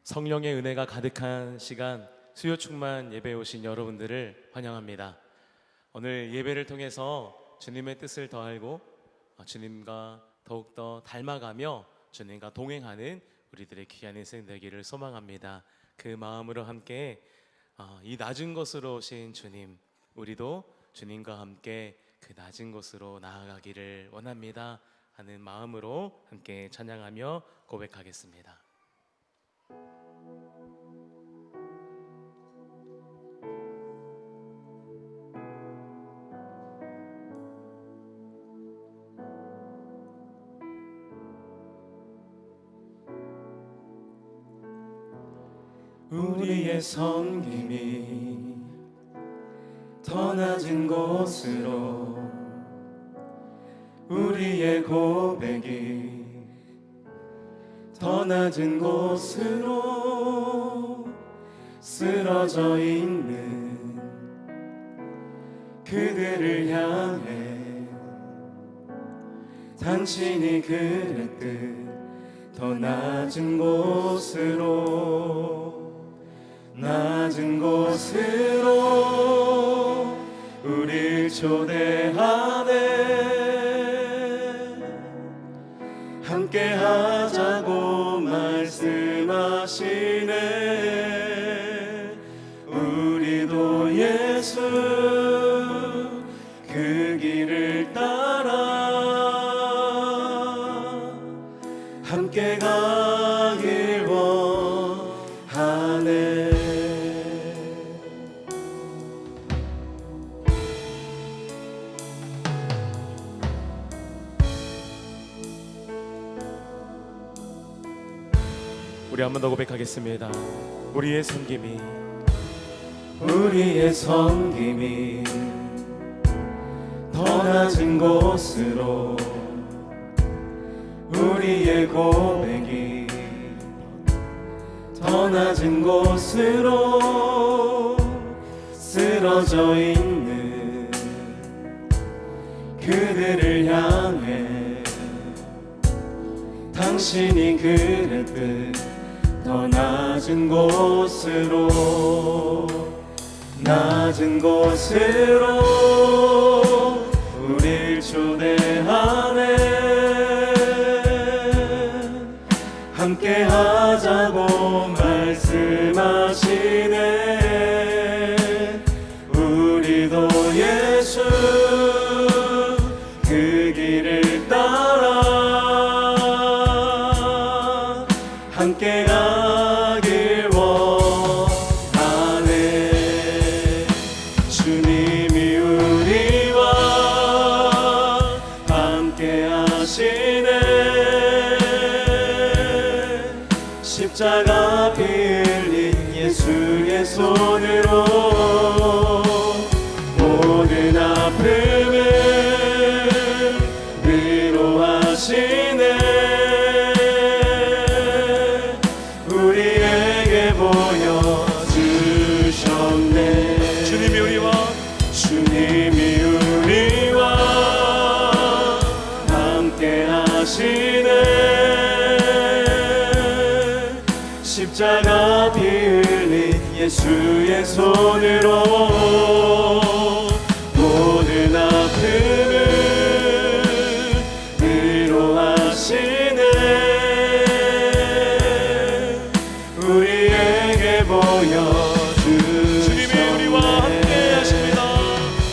성령의 은혜가 가득한 시간, 수요 충만 예배에 오신 여러분들을 환영합니다. 오늘 예배를 통해서 주님의 뜻을 더 알고 주님과 더욱더 닮아가며 주님과 동행하는 우리들의 귀한 인생 되기를 소망합니다. 그 마음으로 함께 이 낮은 곳으로 오신 주님, 우리도 주님과 함께 그 낮은 곳으로 나아가기를 원합니다 하는 마음으로 함께 찬양하며 고백하겠습니다. 우리의 섬김이 더 낮은 곳으로, 우리의 고백이 더 낮은 곳으로 쓰러져 있는 그들을 향해 당신이 그랬듯 더 낮은 곳으로, 낮은 곳으로 우릴 초대하네. 함께 하자고 말씀하시네. 우리도 예수 그 길을 따라 함께 가길 원하네. 우리 한 번 더 고백하겠습니다. 우리의 섬김이 더 낮은 곳으로, 우리의 고백이 더 낮은 곳으로 쓰러져 있는 그들을 향해 당신이 그랬듯 더 낮은 곳으로, 낮은 곳으로 우릴 초대하네. 함께 하자고 말씀하시네. 우리도 예수 그 길을 따라 함께 가길 원하네. 주님이 우리와 함께 하시네. 십자가 피 흘린 예수의 손으로 모든 아픔을 위로하시네. 우리에게 보여주셨네. 주님이 우리와 함께 하시네. 십자가 피 흘린 예수의 손으로 모든 아픔을 위로하시네. 우리에게 보여주셨네. 주님이 우리와 함께 하십니다.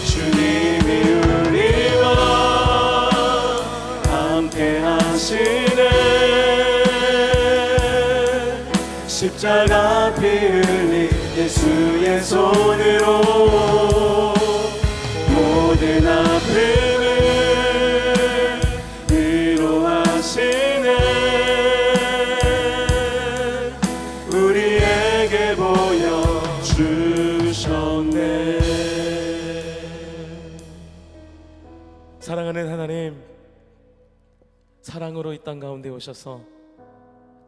주님이 우리와 함께 하시네. 십자가 피 흘린 예수의 손으로 모든 아픔을 위로하시네. 우리에게 보여주셨네. 사랑하는 하나님, 사랑으로 이 땅 가운데 오셔서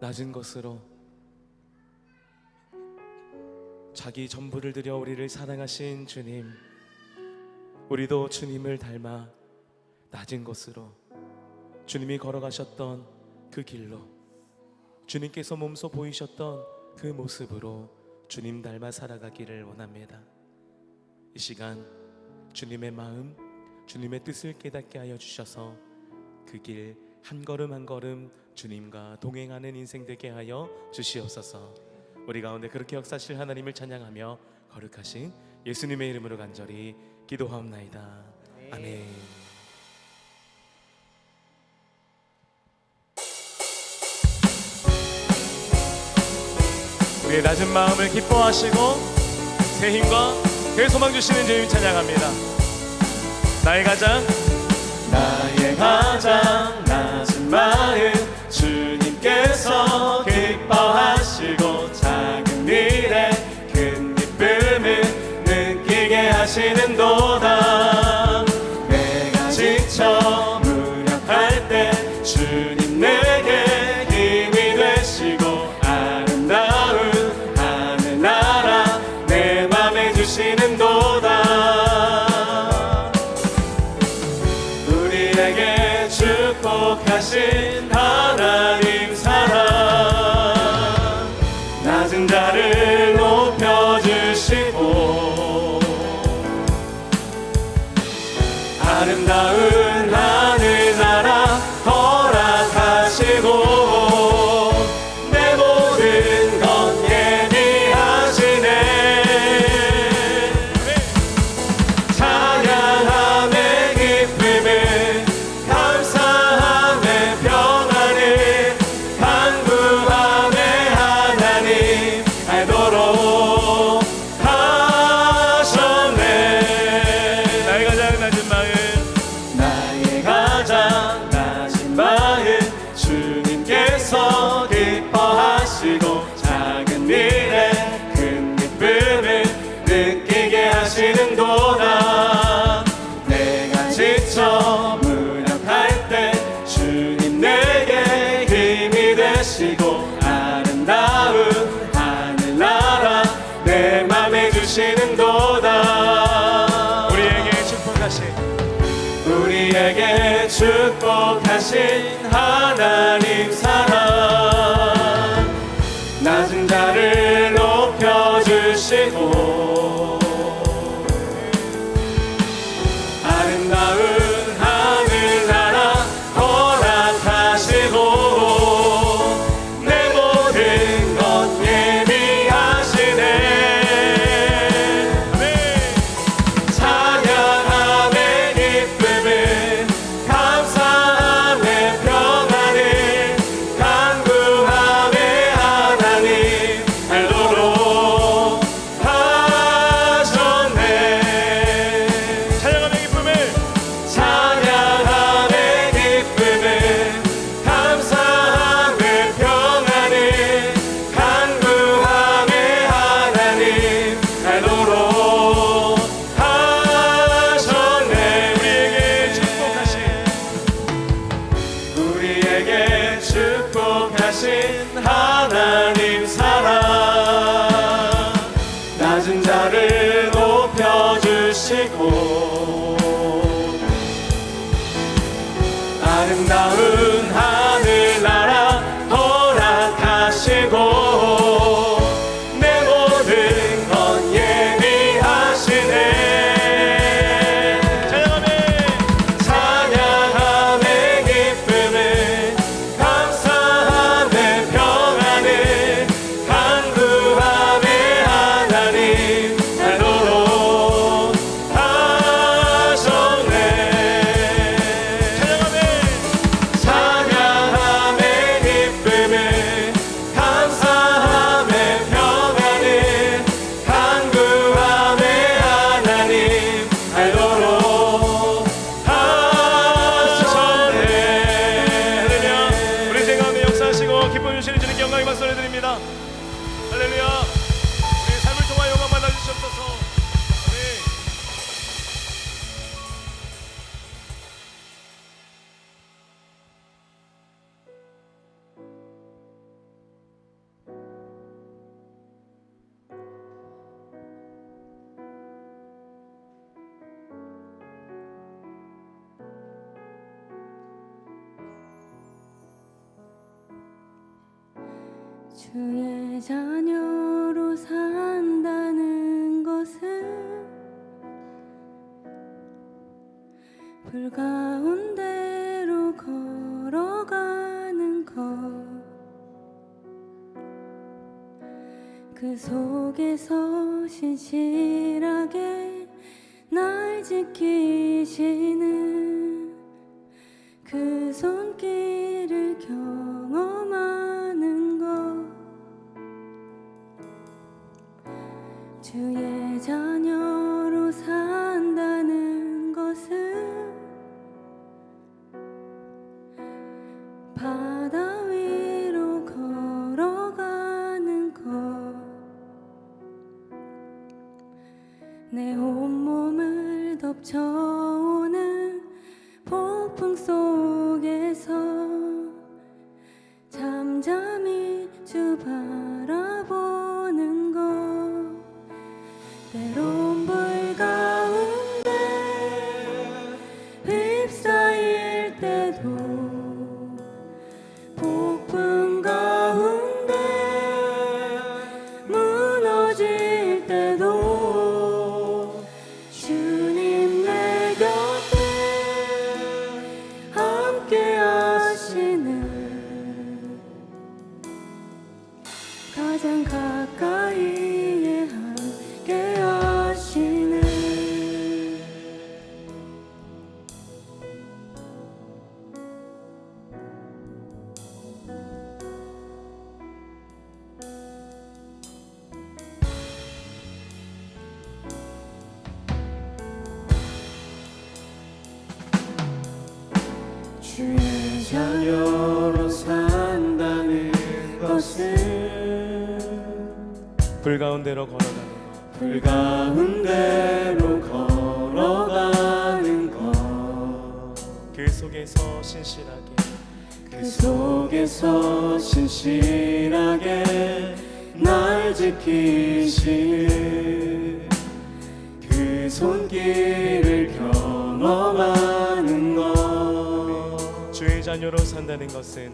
낮은 곳으로 자기 전부를 들여 우리를 사랑하신 주님, 우리도 주님을 닮아 낮은 곳으로 주님이 걸어가셨던 그 길로, 주님께서 몸소 보이셨던 그 모습으로 주님 닮아 살아가기를 원합니다. 이 시간 주님의 마음, 주님의 뜻을 깨닫게 하여 주셔서 그 길 한 걸음 한 걸음 주님과 동행하는 인생 되게 하여 주시옵소서. 우리 가운데 그렇게 역사하실 하나님을 찬양하며 거룩하신 예수님의 이름으로 간절히 기도하옵나이다. 아멘. 우리의 낮은 마음을 기뻐하시고 새 힘과 새 소망 주시는 주님 찬양합니다. 나의 가장 낮은 마음 주님께서 기뻐하시고 작은 일에 큰 기쁨을 느끼게 하시는도다. 내가 지쳐 무력할 때 주님 내게 힘이 되시고 아름다운 하늘나라 내 맘에 주시는도다. 우리에게 축복하신 하나님 사랑, 낮은 자를 높여주시고 아름다운 하늘나라 허락하시고 내 모든 것 예비하시네. 찬양함의 기쁨을 감사함의 평안을 간구함의 하나님 알도록 하셨네. 나의 가장 낮은 마음, 나의 가장 낮은 마음 주님께서 기뻐하시고 작은 일에 큰 기쁨을 느끼게 하시는도다. 내가 지쳐 무력할 때 주님 내게 힘이 되시고 아름다운 하늘나라 내 맘에 주시는도다. 우리에게 축복하신 하나님 사랑, 낮은 자를 높여주시고 아름다운 하늘나라 허락하시고 내 모든 것 예비하시네. 찬양함의 기쁨을 감사함의 평안을 간구함의 하나님 알도록 하셨네. 찬양함의 기쁨을 감사함의 평안을 간구함의 하나님 알도록 하셨네. 우리에게 축복하신 하나님 사랑, 낮은 자를 높여주시고 아름다운 하늘나라 허락하시고 내 모든 것 예비하시네. 찬양함의 기쁨을 감사함의 평안을 간구함의 하나님 알도록 하셨네. 찬양함의 기쁨을 감사함의 평안을 간구함의 하나님 알도록 하셨네. 할렐루야. 우리 인생 가운데 역사하시고 기쁨 주시는 주님께 영광의 박수 올려드립니다. 할렐루야. 우리 삶을 통하여 영광 받아주시옵소서. 아멘. 주의 자녀로 산다는 것은 불 가운데로 걸어가는 것, 그 속에서 신실하게 날 지키시는 그 손길을 경험하는 것, 주의 자녀로 산다는 것은 바다 위로 걸어가는 것, 내 온몸을 덮쳐오는 폭풍 속에서 잠잠히 주 바라보는 것, 때론 불 가운데 휩싸일 때도 폭풍 가운데 무너질 때도 주님 내 곁에 함께 하시는 가장 가까이에 함께 하시는 주의 자녀로 산다는 것은 불 가운데로 걸어가는 것, 불 가운데로 걸어가는 것, 그 속에서 신실하게 그 속에서 신실하게 날 지키시는 그 손길을 경험하는 것, 주의 자녀로 산다는 것은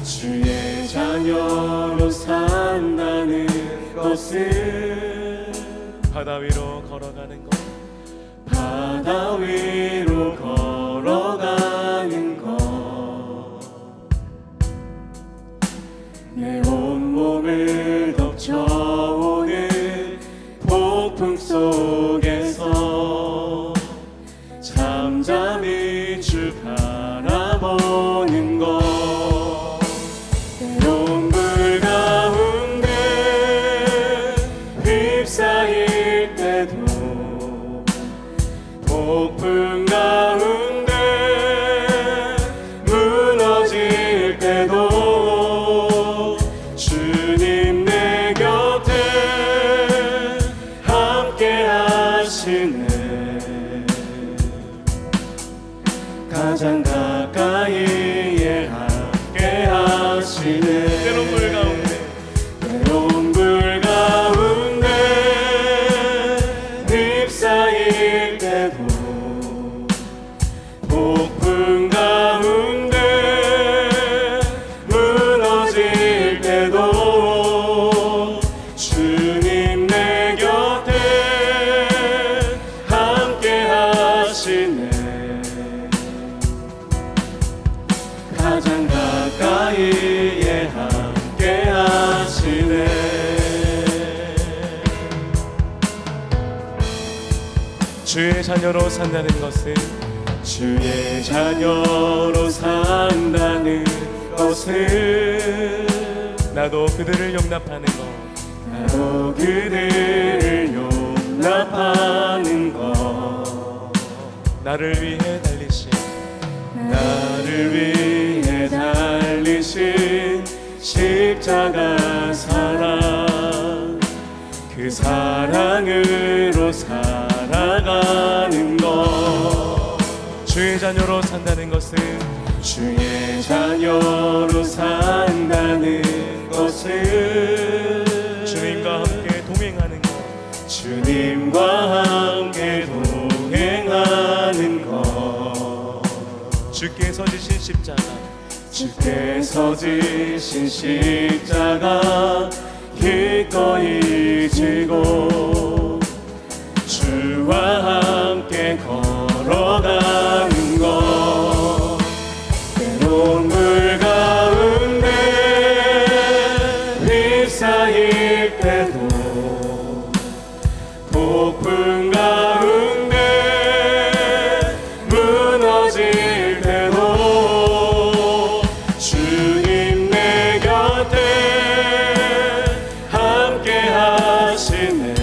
주의 자녀로 산다는 것은 바다 위로 걸어가는 것, 바다 위로 걸어가는 것, 내 온몸을 덮쳐오는 폭풍 속에서 잠잠히 주 바라보는 것, 때론 불 가운데 휩싸일 때도 폭풍 가운데 무너질 때도 주님 내 곁에 함께 하시네, 가장 가까이에 함께 하시네, 때론 불 가운데 때론 불 가운데 휩싸일 때도 폭풍 가운데 무너질 때도 주님 내 곁에 함께 하시네, 가장 가까이에 함께 하시네. 주의 자녀로 산다는 것은 주의 자녀로 산다는 것은 나도 그들을 용납하는 것, 나도 그들을 용납하는 것, 나를 위해 달리신 나를 위해 달리신 십자가 사랑, 그 사랑으로 살아가는 것, 주의 자녀로 산다는 것은 주의 자녀로 산다는 것은 주님과 함께 동행하는 것, 주님과 함께 동행하는 것, 주께서 지신 십자가 주께서 지신 십자가 기꺼이 지고 주와 함께 걸어가는 것, 때론 물 가운데 휩싸일 때도 폭풍 가운데 무너질 때도 주님 내 곁에 함께 하시네.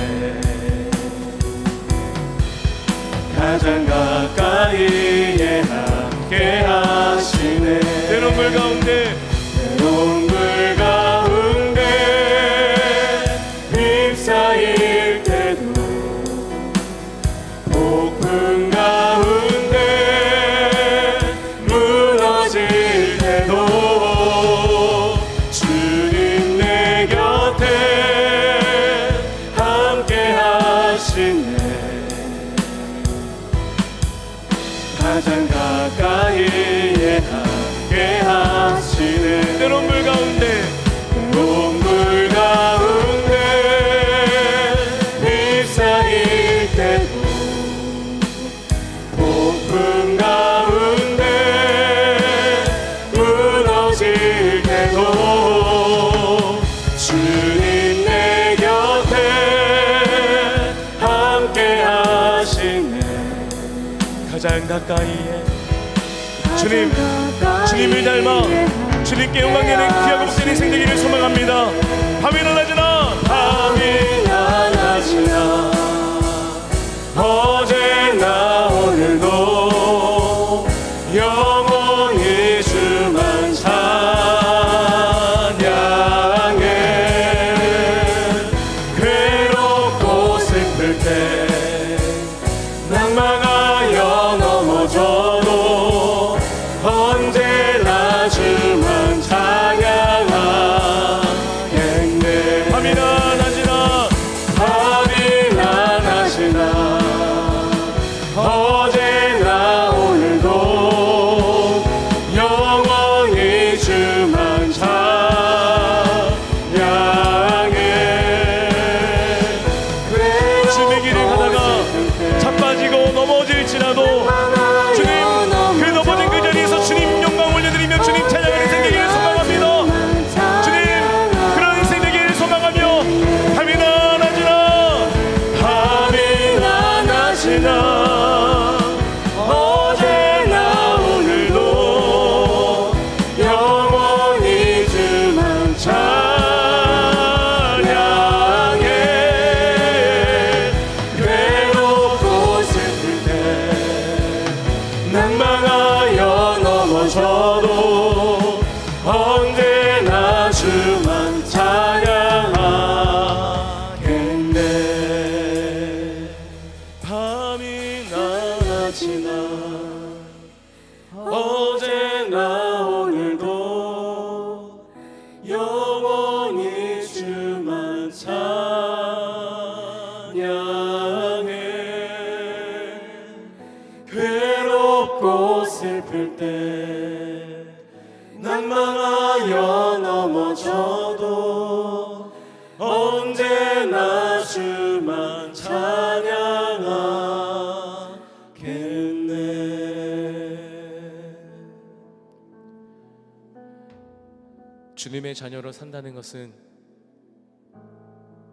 가장 가까이에 함께 하시네. 때론 물 가운데 때론 물 가운데 휩싸일 때도 폭풍 가운데 무너질 때도 주님 내 곁에 함께 하시네. 가장 가까이에 함께 하시네. 때론 물 가운데 때론 물 가운데 휩싸일 때도 폭풍 가운데 무너질 때도 주님 내 곁에 함께 하시네. 가장 가까이에 주님, 주님을 닮아 주님께 영광되는 귀하고 복된 인생 되기를 소망합니다. 밤이나 낮이나 밤이나 낮이나 어제나 오늘도 영원히 주만 찬양해. 괴롭고 슬플 때 낭망하여 넘어져도 언제나 주만 찬양하겠네. 밤이나 낮이나 밤이나 낮이나 어제나 오늘도 영원히 주만 찬양해. 주님의 길을 가다가 자빠지고 넘어질지라도 주님 그 넘어진 그 자리에서 주님 영광 올려드리며 주님 찬양하는 인생 되기를 소망합니다. 주님 그런 인생 되기를 소망하며 밤이나 낮이나 밤이나 낮이나 어제나 오늘도 영원히 주만 찬양해. 괴롭고 슬플 때 낭망하여 넘어져도 언제나 주만 찬양하겠네. 밤이나 낮이나 어제나 오늘도 영원히 주만 찬양해. 괴롭고 슬플 때 낭망하여 넘어져도 언제나 주만 찬양하겠네. 주님의 자녀로 산다는 것은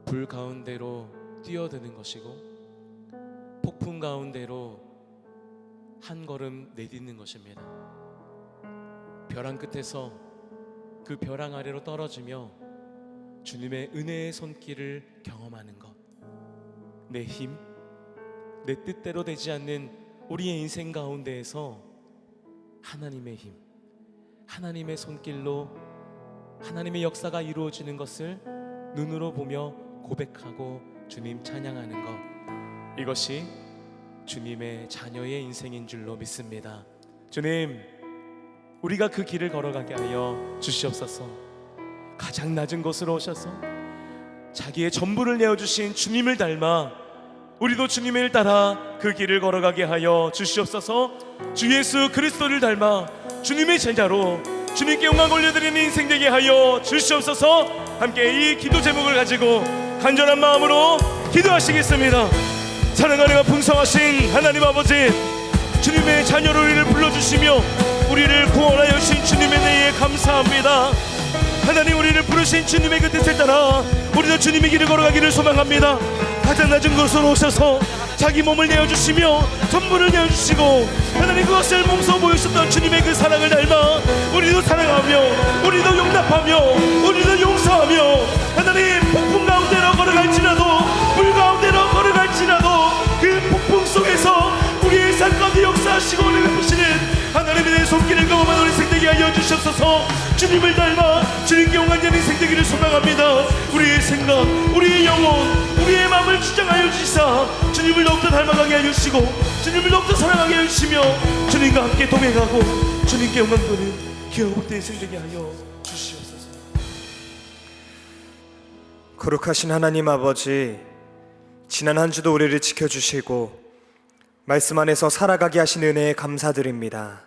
불 가운데로 뛰어드는 것이고 폭풍 가운데로 한 걸음 내딛는 것입니다. 벼랑 끝에서 그 벼랑 아래로 떨어지며 주님의 은혜의 손길을 경험하는 것, 내 힘, 내 뜻대로 되지 않는 우리의 인생 가운데에서 하나님의 힘, 하나님의 손길로 하나님의 역사가 이루어지는 것을 눈으로 보며 고백하고 주님 찬양하는 것, 이것이 주님의 자녀의 인생인 줄로 믿습니다. 주님, 우리가 그 길을 걸어가게 하여 주시옵소서. 가장 낮은 곳으로 오셔서 자기의 전부를 내어주신 주님을 닮아 우리도 주님을 따라 그 길을 걸어가게 하여 주시옵소서. 주 예수 그리스도를 닮아 주님의 제자로 주님께 영광 올려드리는 인생 되게 하여 주시옵소서. 함께 이 기도 제목을 가지고 간절한 마음으로 기도하시겠습니다. 사랑하는 풍성하신 하나님 아버지, 주님의 자녀로 우리를 불러주시며 우리를 구원하여 주신 주님의 은혜에 감사합니다. 하나님, 우리를 부르신 주님의 그 뜻을 따라 우리도 주님의 길을 걸어가기를 소망합니다. 가장 낮은 곳으로 오셔서 자기 몸을 내어주시며 전부를 내어주시고 하나님, 그것을 몸소 보이셨던 주님의 그 사랑을 닮아 우리도 사랑하며 우리도 용납하며 우리도 용서하며 하나님, 폭풍 가운데로 걸어갈지라도 물 가운데로 걸어갈지라도 그 폭풍 속에서 우리의 삶 가운데 역사하시고 우리를 베푸시는 하나님의 손길을 경험한 우리 생되게 하여 주시옵소서. 주님을 닮아 주님께 영광되는 생되기를 소망합니다. 우리의 생각, 우리의 영혼, 우리의 마음을 주장하여 주시사 주님을 더욱더 닮아가게 하여 주시고 주님을 더욱더 사랑하게 하여 주시며 주님과 함께 동행하고 주님께 영광 돌리는 귀한 복된 생되게 하여 주시옵소서. 거룩하신 하나님 아버지, 지난 한 주도 우리를 지켜주시고 말씀 안에서 살아가게 하신 은혜에 감사드립니다.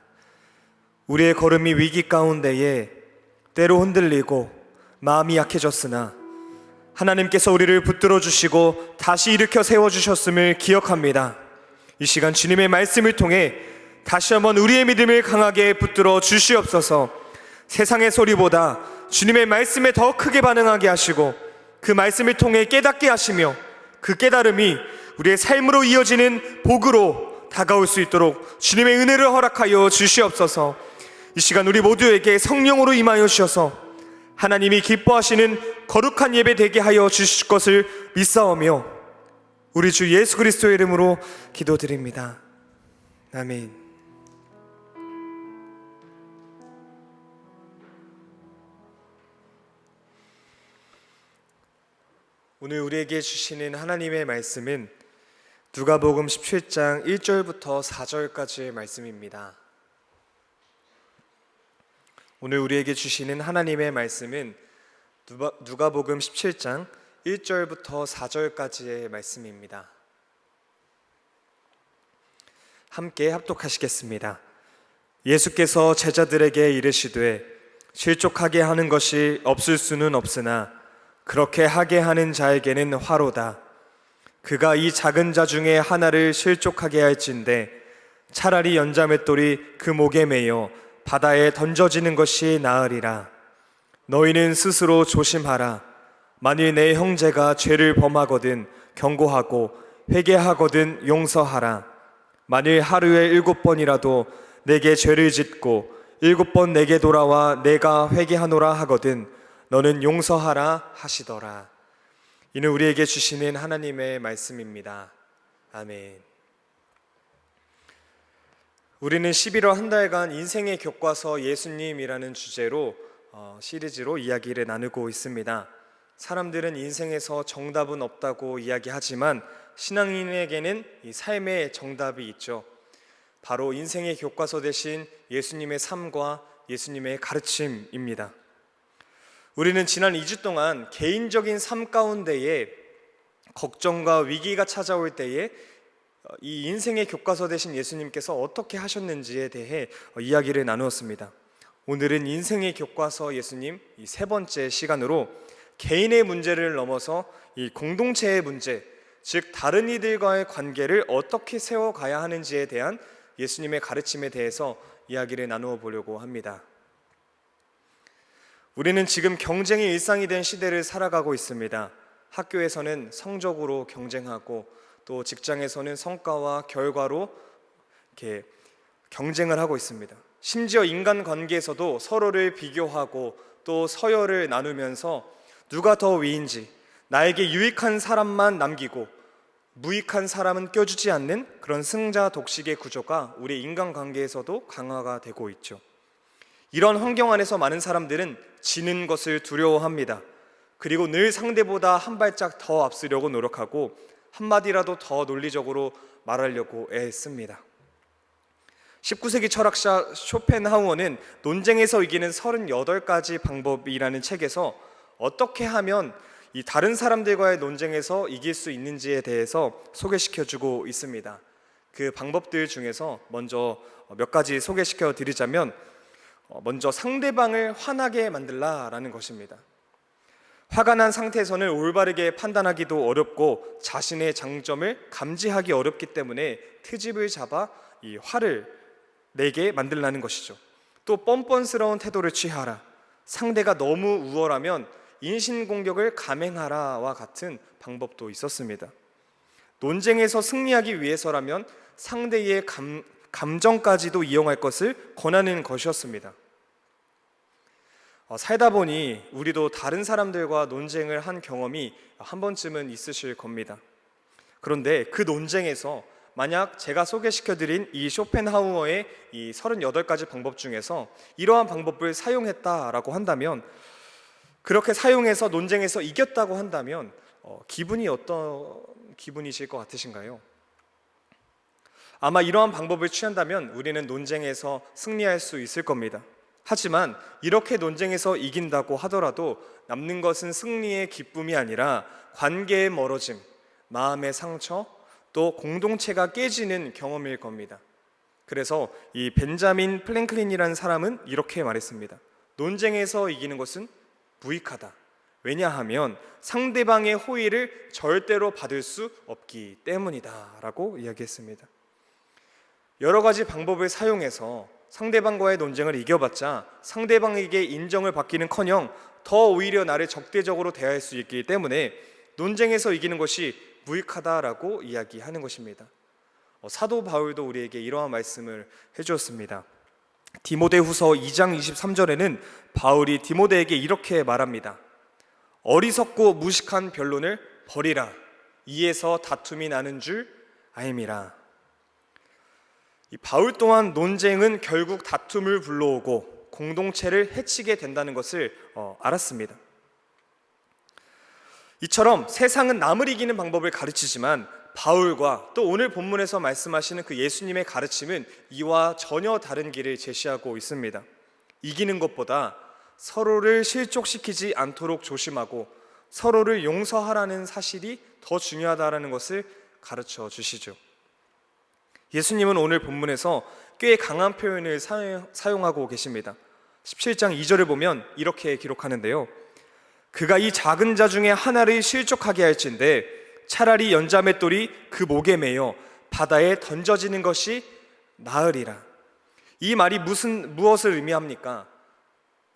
우리의 걸음이 위기 가운데에 때로 흔들리고 마음이 약해졌으나 하나님께서 우리를 붙들어 주시고 다시 일으켜 세워주셨음을 기억합니다. 이 시간 주님의 말씀을 통해 다시 한번 우리의 믿음을 강하게 붙들어 주시옵소서. 세상의 소리보다 주님의 말씀에 더 크게 반응하게 하시고 그 말씀을 통해 깨닫게 하시며 그 깨달음이 우리의 삶으로 이어지는 복으로 다가올 수 있도록 주님의 은혜를 허락하여 주시옵소서. 이 시간 우리 모두에게 성령으로 임하여 주셔서 하나님이 기뻐하시는 거룩한 예배 되게 하여 주실 것을 믿사오며 우리 주 예수 그리스도의 이름으로 기도드립니다. 아멘. 오늘 우리에게 주시는 하나님의 말씀은 누가복음 17장 1절부터 4절까지의 말씀입니다. 오늘 우리에게 주시는 하나님의 말씀은 누가복음 17장 1절부터 4절까지의 말씀입니다. 함께 합독하시겠습니다. 예수께서 제자들에게 이르시되 실족하게 하는 것이 없을 수는 없으나 그렇게 하게 하는 자에게는 화로다. 그가 이 작은 자 중에 하나를 실족하게 할진대 차라리 연자맷돌이 그 목에 매여 바다에 던져지는 것이 나으리라. 너희는 스스로 조심하라. 만일 내 형제가 죄를 범하거든 경고하고 회개하거든 용서하라. 만일 하루에 7번이라도 내게 죄를 짓고 7번 내게 돌아와 내가 회개하노라 하거든 너는 용서하라 하시더라. 이는 우리에게 주시는 하나님의 말씀입니다. 아멘. 우리는 11월 한 달간 인생의 교과서 예수님이라는 주제로 시리즈로 이야기를 나누고 있습니다. 사람들은 인생에서 정답은 없다고 이야기하지만 신앙인에게는 이 삶의 정답이 있죠. 바로 인생의 교과서 대신 예수님의 삶과 예수님의 가르침입니다. 우리는 지난 2주 동안 개인적인 삶 가운데에 걱정과 위기가 찾아올 때에 이 인생의 교과서 대신 예수님께서 어떻게 하셨는지에 대해 이야기를 나누었습니다. 오늘은 인생의 교과서 예수님 이 세 번째 시간으로 개인의 문제를 넘어서 이 공동체의 문제, 즉 다른 이들과의 관계를 어떻게 세워가야 하는지에 대한 예수님의 가르침에 대해서 이야기를 나누어 보려고 합니다. 우리는 지금 경쟁이 일상이 된 시대를 살아가고 있습니다. 학교에서는 성적으로 경쟁하고 또 직장에서는 성과와 결과로 이렇게 경쟁을 하고 있습니다. 심지어 인간관계에서도 서로를 비교하고 또 서열을 나누면서 누가 더 위인지 나에게 유익한 사람만 남기고 무익한 사람은 껴주지 않는 그런 승자 독식의 구조가 우리 인간관계에서도 강화가 되고 있죠. 이런 환경 안에서 많은 사람들은 지는 것을 두려워합니다. 그리고 늘 상대보다 한 발짝 더 앞서려고 노력하고 한마디라도 더 논리적으로 말하려고 애씁니다. 19세기 철학자 쇼펜하우어는 논쟁에서 이기는 38가지 방법이라는 책에서 어떻게 하면 이 다른 사람들과의 논쟁에서 이길 수 있는지에 대해서 소개시켜주고 있습니다. 그 방법들 중에서 먼저 몇 가지 소개시켜 드리자면 먼저 상대방을 화나게 만들라라는 것입니다. 화가 난 상태에서는 올바르게 판단하기도 어렵고 자신의 장점을 감지하기 어렵기 때문에 트집을 잡아 이 화를 내게 만들라는 것이죠. 또 뻔뻔스러운 태도를 취하라, 상대가 너무 우월하면 인신공격을 감행하라와 같은 방법도 있었습니다. 논쟁에서 승리하기 위해서라면 상대의 감정까지도 이용할 것을 권하는 것이었습니다. 살다 보니 우리도 다른 사람들과 논쟁을 한 경험이 한 번쯤은 있으실 겁니다. 그런데 그 논쟁에서 만약 제가 소개시켜드린 이 쇼펜하우어의 이 38가지 방법 중에서 이러한 방법을 사용했다라고 한다면, 그렇게 사용해서 논쟁에서 이겼다고 한다면 기분이 어떤 기분이실 것 같으신가요? 아마 이러한 방법을 취한다면 우리는 논쟁에서 승리할 수 있을 겁니다. 하지만 이렇게 논쟁에서 이긴다고 하더라도 남는 것은 승리의 기쁨이 아니라 관계의 멀어짐, 마음의 상처, 또 공동체가 깨지는 경험일 겁니다. 그래서 이 벤자민 플랭클린이라는 사람은 이렇게 말했습니다. 논쟁에서 이기는 것은 무익하다. 왜냐하면 상대방의 호의를 절대로 받을 수 없기 때문이다 라고 이야기했습니다. 여러 가지 방법을 사용해서 상대방과의 논쟁을 이겨봤자 상대방에게 인정을 받기는커녕 더 오히려 나를 적대적으로 대할 수 있기 때문에 논쟁에서 이기는 것이 무익하다라고 이야기하는 것입니다. 사도 바울도 우리에게 이러한 말씀을 해주었습니다. 디모데후서 2장 23절에는 바울이 디모데에게 이렇게 말합니다. 어리석고 무식한 변론을 버리라. 이에서 다툼이 나는 줄 알미라. 이 바울 또한 논쟁은 결국 다툼을 불러오고 공동체를 해치게 된다는 것을 알았습니다. 이처럼 세상은 남을 이기는 방법을 가르치지만 바울과 또 오늘 본문에서 말씀하시는 그 예수님의 가르침은 이와 전혀 다른 길을 제시하고 있습니다. 이기는 것보다 서로를 실족시키지 않도록 조심하고 서로를 용서하라는 사실이 더 중요하다는 것을 가르쳐 주시죠. 예수님은 오늘 본문에서 꽤 강한 표현을 사용하고 계십니다. 17장 2절을 보면 이렇게 기록하는데요. 그가 이 작은 자 중에 하나를 실족하게 할진대 차라리 연자맷돌이 그 목에 매여 바다에 던져지는 것이 나으리라. 이 말이 무엇을 의미합니까?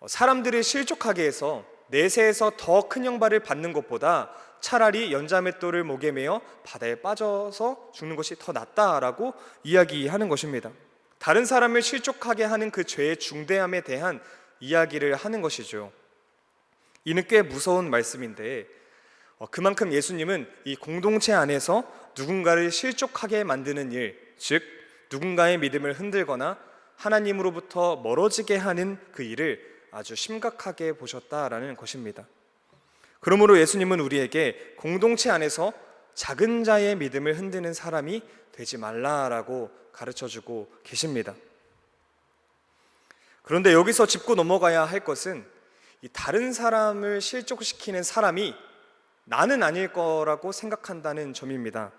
사람들을 실족하게 해서 내세에서 더 큰 형벌을 받는 것보다 차라리 연자맷돌을 목에 매어 바다에 빠져서 죽는 것이 더 낫다라고 이야기하는 것입니다. 다른 사람을 실족하게 하는 그 죄의 중대함에 대한 이야기를 하는 것이죠. 이는 꽤 무서운 말씀인데 그만큼 예수님은 이 공동체 안에서 누군가를 실족하게 만드는 일, 즉 누군가의 믿음을 흔들거나 하나님으로부터 멀어지게 하는 그 일을 아주 심각하게 보셨다라는 것입니다. 그러므로 예수님은 우리에게 공동체 안에서 작은 자의 믿음을 흔드는 사람이 되지 말라라고 가르쳐주고 계십니다. 그런데 여기서 짚고 넘어가야 할 것은 이 다른 사람을 실족시키는 사람이 나는 아닐 거라고 생각한다는 점입니다.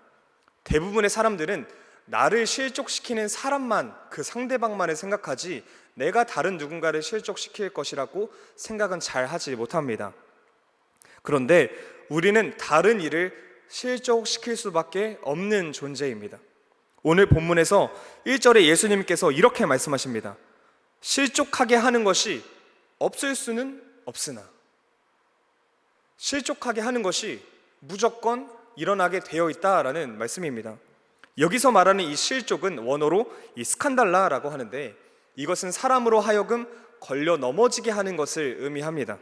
대부분의 사람들은 나를 실족시키는 사람만, 그 상대방만을 생각하지 내가 다른 누군가를 실족시킬 것이라고 생각은 잘 하지 못합니다. 그런데 우리는 다른 이를 실족시킬 수밖에 없는 존재입니다. 오늘 본문에서 1절에 예수님께서 이렇게 말씀하십니다. 실족하게 하는 것이 없을 수는 없으나, 실족하게 하는 것이 무조건 일어나게 되어 있다라는 말씀입니다. 여기서 말하는 이 실족은 원어로 이 스칸달라라고 하는데 이것은 사람으로 하여금 걸려 넘어지게 하는 것을 의미합니다.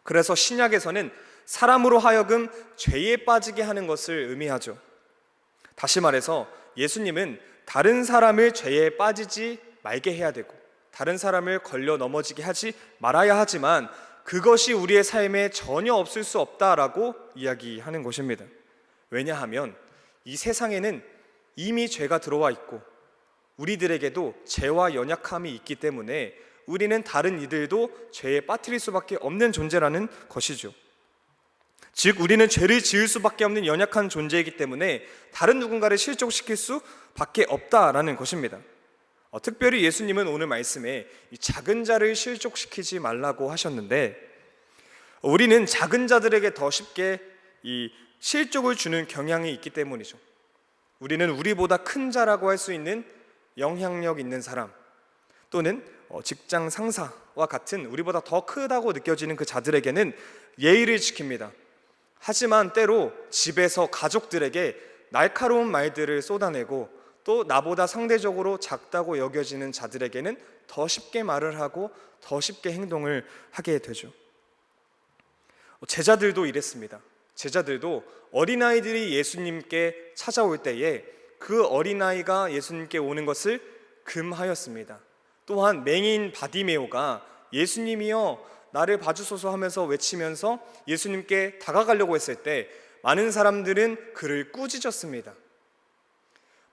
그래서 신약에서는 사람으로 하여금 죄에 빠지게 하는 것을 의미하죠. 다시 말해서 예수님은 다른 사람을 죄에 빠지지 말게 해야 되고 다른 사람을 걸려 넘어지게 하지 말아야 하지만 그것이 우리의 삶에 전혀 없을 수 없다라고 이야기하는 것입니다. 왜냐하면 이 세상에는 이미 죄가 들어와 있고 우리들에게도 죄와 연약함이 있기 때문에 우리는 다른 이들도 죄에 빠뜨릴 수밖에 없는 존재라는 것이죠. 즉 우리는 죄를 지을 수밖에 없는 연약한 존재이기 때문에 다른 누군가를 실족시킬 수밖에 없다라는 것입니다. 특별히 예수님은 오늘 말씀에 이 작은 자를 실족시키지 말라고 하셨는데, 우리는 작은 자들에게 더 쉽게 이 실족을 주는 경향이 있기 때문이죠. 우리는 우리보다 큰 자라고 할 수 있는 영향력 있는 사람, 또는 직장 상사와 같은 우리보다 더 크다고 느껴지는 그 자들에게는 예의를 지킵니다. 하지만 때로 집에서 가족들에게 날카로운 말들을 쏟아내고, 또 나보다 상대적으로 작다고 여겨지는 자들에게는 더 쉽게 말을 하고 더 쉽게 행동을 하게 되죠. 제자들도 이랬습니다. 제자들도 어린아이들이 예수님께 찾아올 때에 그 어린아이가 예수님께 오는 것을 금하였습니다. 또한 맹인 바디메오가 예수님이여 나를 봐주소서 하면서 외치면서 예수님께 다가가려고 했을 때 많은 사람들은 그를 꾸짖었습니다.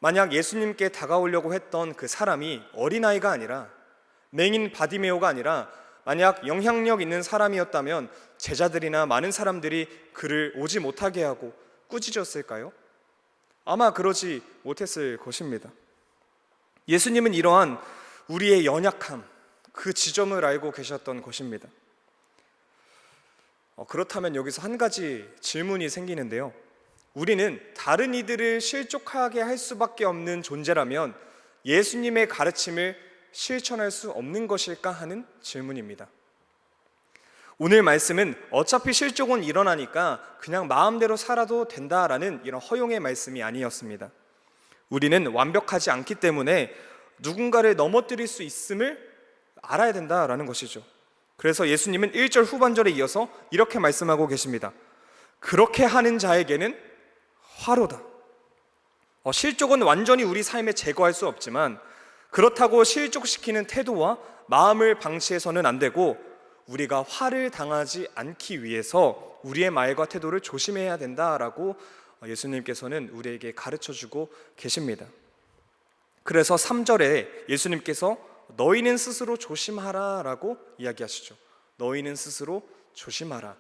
만약 예수님께 다가오려고 했던 그 사람이 어린아이가 아니라, 맹인 바디메오가 아니라 만약 영향력 있는 사람이었다면 제자들이나 많은 사람들이 그를 오지 못하게 하고 꾸짖었을까요? 아마 그러지 못했을 것입니다. 예수님은 이러한 우리의 연약함, 그 지점을 알고 계셨던 것입니다. 그렇다면 여기서 한 가지 질문이 생기는데요. 우리는 다른 이들을 실족하게 할 수밖에 없는 존재라면 예수님의 가르침을 실천할 수 없는 것일까 하는 질문입니다. 오늘 말씀은 어차피 실족은 일어나니까 그냥 마음대로 살아도 된다라는 이런 허용의 말씀이 아니었습니다. 우리는 완벽하지 않기 때문에 누군가를 넘어뜨릴 수 있음을 알아야 된다라는 것이죠. 그래서 예수님은 1절 후반절에 이어서 이렇게 말씀하고 계십니다. 그렇게 하는 자에게는 화로다. 실족은 완전히 우리 삶에 제거할 수 없지만, 그렇다고 실족시키는 태도와 마음을 방치해서는 안 되고, 우리가 화를 당하지 않기 위해서 우리의 말과 태도를 조심해야 된다라고 예수님께서는 우리에게 가르쳐주고 계십니다. 그래서 3절에 예수님께서 너희는 스스로 조심하라 라고 이야기하시죠. 너희는 스스로 조심하라.